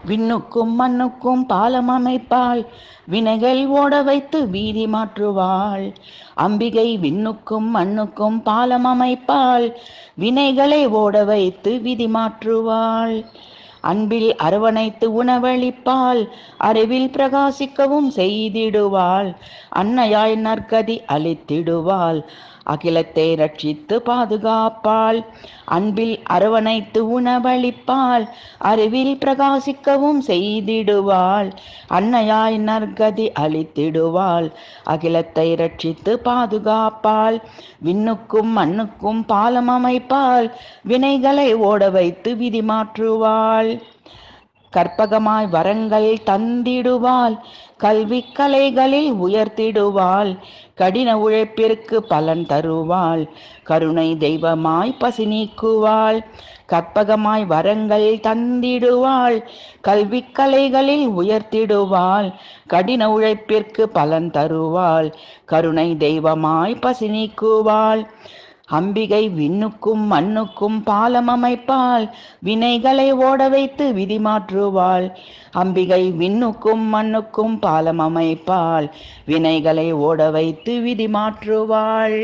விண்ணுக்கும் மண்ணுக்கும் பாலம் அமைப்பாள், வினைகள் ஓட வைத்து வீதி மாற்றுவாள். அம்பிகை விண்ணுக்கும் மண்ணுக்கும் பாலம் அமைப்பாள், வினைகளை ஓட வைத்து விதி மாற்றுவாள். அன்பில் அரவணைத்து உணவளிப்பாள், அறிவில் பிரகாசிக்கவும் செய்திடுவாள். அன்னையாய் நற்கதி அளித்திடுவாள், அகிலத்தை ரட்சித்து பாதுகாப்பாள். அன்பில் அரவணைத்து உணவளிப்பாள், அறிவில் பிரகாசிக்கவும் செய்திடுவாள். அன்னையாய் நற்கதி அளித்திடுவாள், அகிலத்தை ரட்சித்து பாதுகாப்பாள். விண்ணுக்கும் மண்ணுக்கும் பாலம் அமைப்பாள், வினைகளை ஓட வைத்து விதி மாற்றுவாள். கற்பகமாய் வரங்கள் தந்திடுவாள், கல்வி கலைகளில் உயர்த்திடுவாள். கடின உழைப்பிற்கு பலன் தருவாள், கருணை தெய்வமாய் பசி நீக்குவாள். கற்பகமாய் வரங்கள் தந்திடுவாள், கல்வி கலைகளில் உயர்த்திடுவாள். கடின உழைப்பிற்கு பலன் தருவாள், கருணை தெய்வமாய் பசி நீக்குவாள். அம்பிகை விண்ணுக்கும் மண்ணுக்கும் பாலம் அமைப்பாள், வினைகளை ஓட வைத்து விதி மாற்றுவாள். அம்பிகை விண்ணுக்கும் மண்ணுக்கும் பாலம் அமைப்பாள், வினைகளை ஓட வைத்து விதி மாற்றுவாள்.